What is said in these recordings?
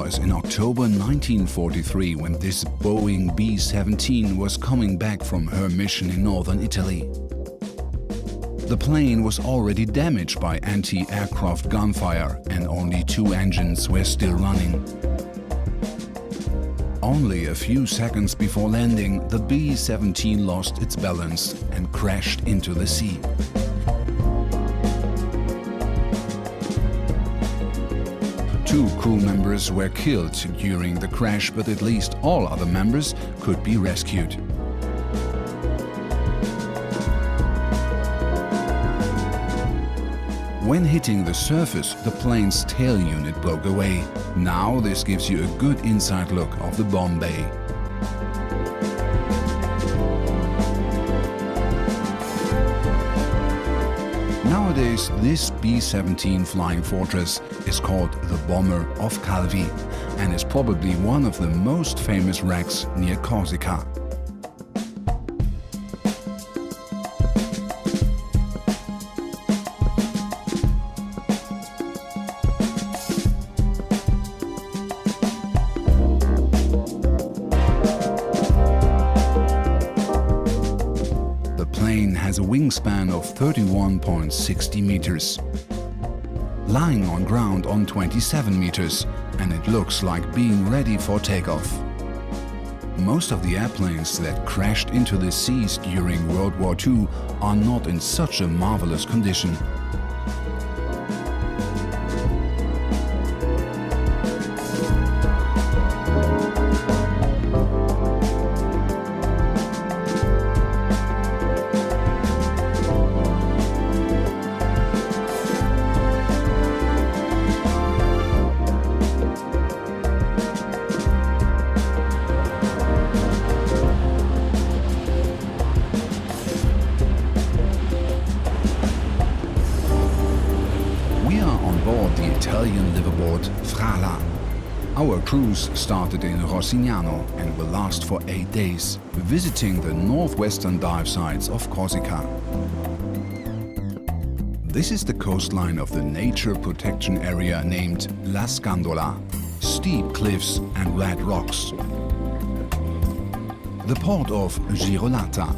was in October 1943 when this Boeing B-17 was coming back from her mission in northern Italy. The plane was already damaged by anti-aircraft gunfire and only 2 engines were still running. Only a few seconds before landing, the B-17 lost its balance and crashed into the sea. Two crew members were killed during the crash, but at least all other members could be rescued. When hitting the surface, the plane's tail unit broke away. Now this gives you a good inside look of the bomb bay. Nowadays, this B-17 Flying Fortress is called the Bomber of Calvi and is probably one of the most famous wrecks near Corsica. Has a wingspan of 31.60 meters, lying on ground on 27 meters, and it looks like being ready for takeoff. Most of the airplanes that crashed into the seas during World War II are not in such a marvelous condition. The Italian liveaboard FRALA. Our cruise started in Rossignano and will last for 8 days, visiting the northwestern dive sites of Corsica. This is the coastline of the nature protection area named Las Gondola, steep cliffs and red rocks. The port of Girolata.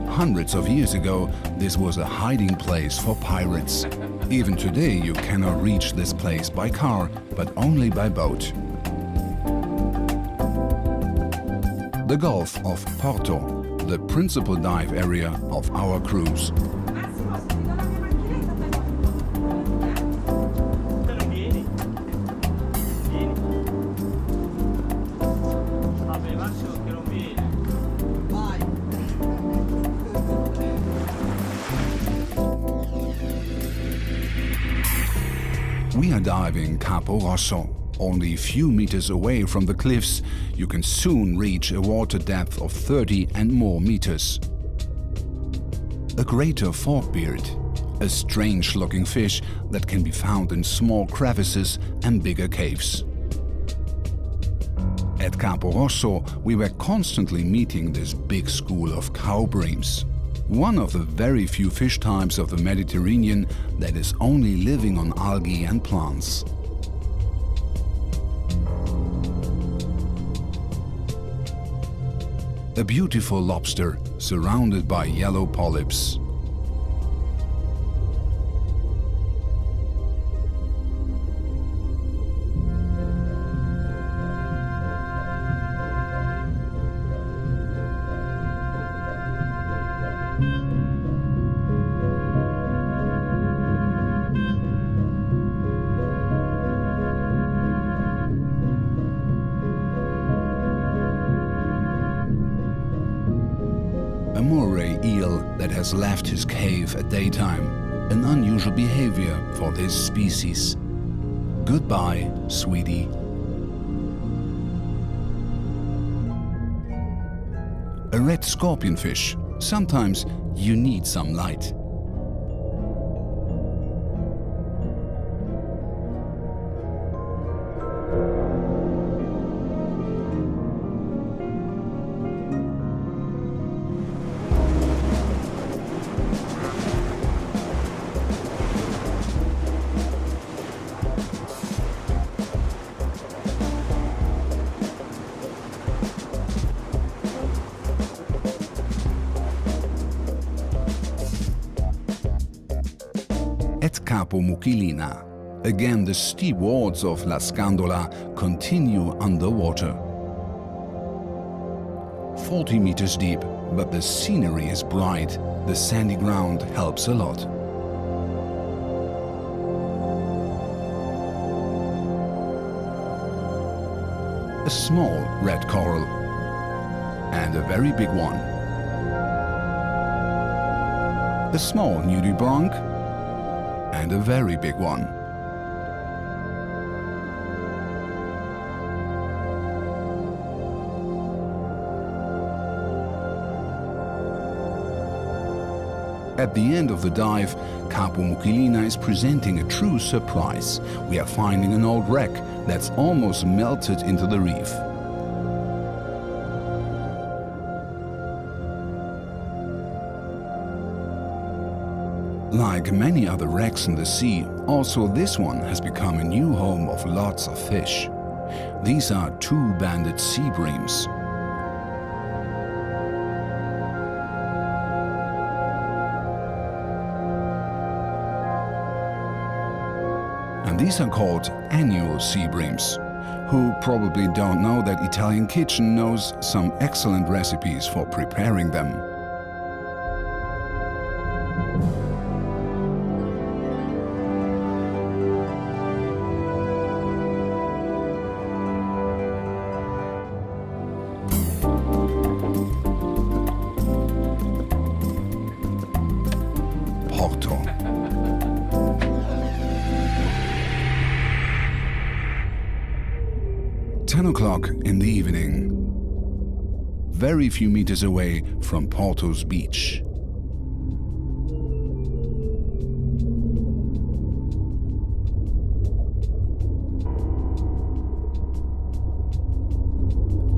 Hundreds of years ago, this was a hiding place for pirates. Even today you cannot reach this place by car, but only by boat. The Gulf of Porto, the principal dive area of our cruise. We are diving Capo Rosso. Only a few meters away from the cliffs, you can soon reach a water depth of 30 and more meters. A greater forkbeard, a strange-looking fish that can be found in small crevices and bigger caves. At Capo Rosso, we were constantly meeting this big school of cowbreams. One of the very few fish types of the Mediterranean that is only living on algae and plants. A beautiful lobster surrounded by yellow polyps. A moray eel that has left his cave at daytime, an unusual behavior for this species. Goodbye, sweetie. A red scorpionfish. Sometimes you need some light. Mucchilina. Again, the steep wards of Las Gondola continue underwater. 40 meters deep, but the scenery is bright. The sandy ground helps a lot. A small red coral and a very big one. A small nudibranch and a very big one. At the end of the dive, Capo Mucchilina is presenting a true surprise. We are finding an old wreck that's almost melted into the reef. Like many other wrecks in the sea, also this one has become a new home of lots of fish. These are two banded sea breams. And these are called annual sea breams. Who probably don't know that Italian kitchen knows some excellent recipes for preparing them. Porto. O'clock in the evening. Very few meters away from Porto's beach.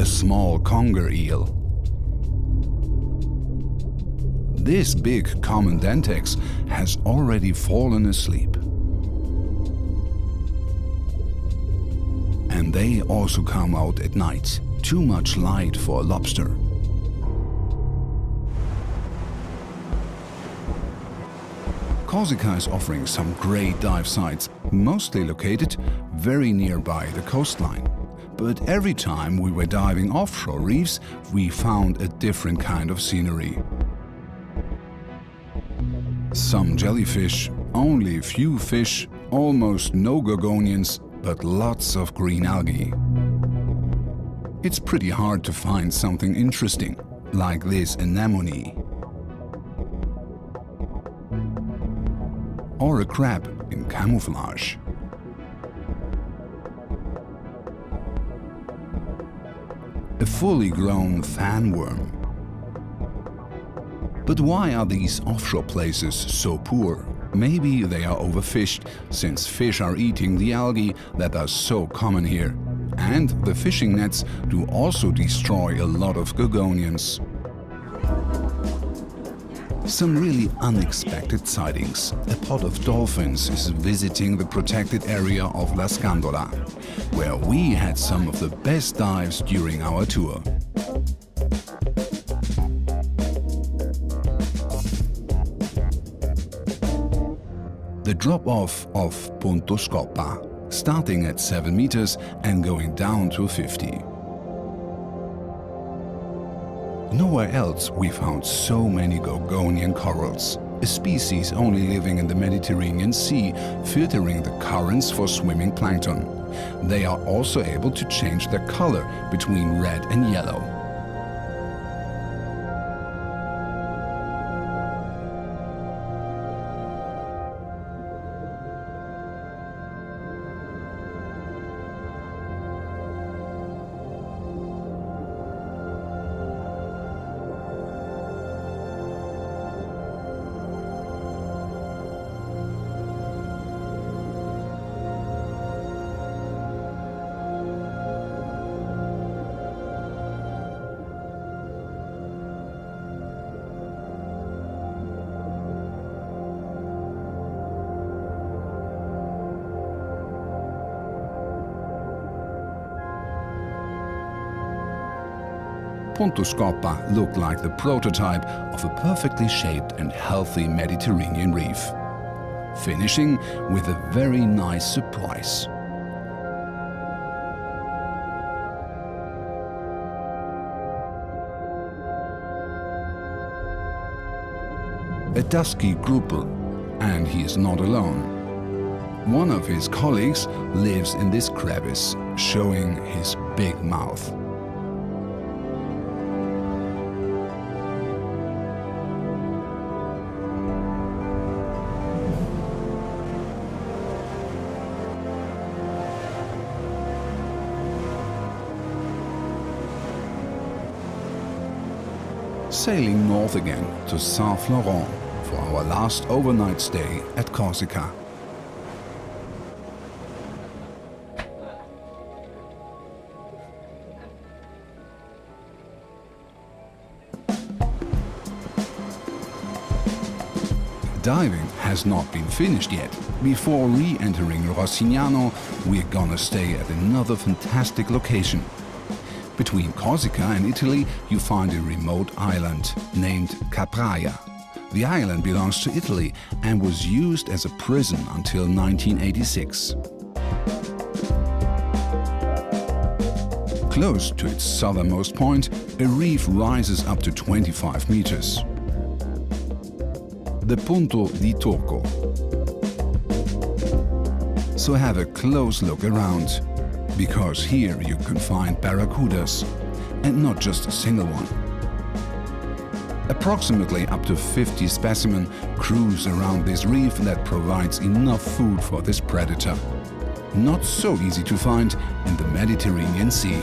A small conger eel. This big common dentex has already fallen asleep. And they also come out at night. Too much light for a lobster. Corsica is offering some great dive sites, mostly located very nearby the coastline. But every time we were diving offshore reefs, we found a different kind of scenery. Some jellyfish, only a few fish, almost no gorgonians, but lots of green algae. It's pretty hard to find something interesting, like this anemone. Or a crab in camouflage. A fully grown fan worm. But why are these offshore places so poor? Maybe they are overfished, since fish are eating the algae that are so common here. And the fishing nets do also destroy a lot of gorgonians. Some really unexpected sightings. A pod of dolphins is visiting the protected area of Las Gondola, where we had some of the best dives during our tour. The drop-off of Punto Scoppa, starting at 7 meters and going down to 50. Nowhere else we found so many gorgonian corals, a species only living in the Mediterranean Sea, filtering the currents for swimming plankton. They are also able to change their color between red and yellow. Punto Scoppa looked like the prototype of a perfectly shaped and healthy Mediterranean reef. finishing with a very nice surprise. A dusky grouper, and he is not alone. One of his colleagues lives in this crevice, showing his big mouth. Sailing north again to Saint-Florent for our last overnight stay at Corsica. Diving has not been finished yet. Before re-entering Rossignano, we're gonna stay at another fantastic location. Between Corsica and Italy, you find a remote island named Capraia. The island belongs to Italy and was used as a prison until 1986. Close to its southernmost point, a reef rises up to 25 meters. The Punto di Tocco. So have a close look around, because here you can find barracudas, and not just a single one. Approximately up to 50 specimens cruise around this reef that provides enough food for this predator. Not so easy to find in the Mediterranean Sea.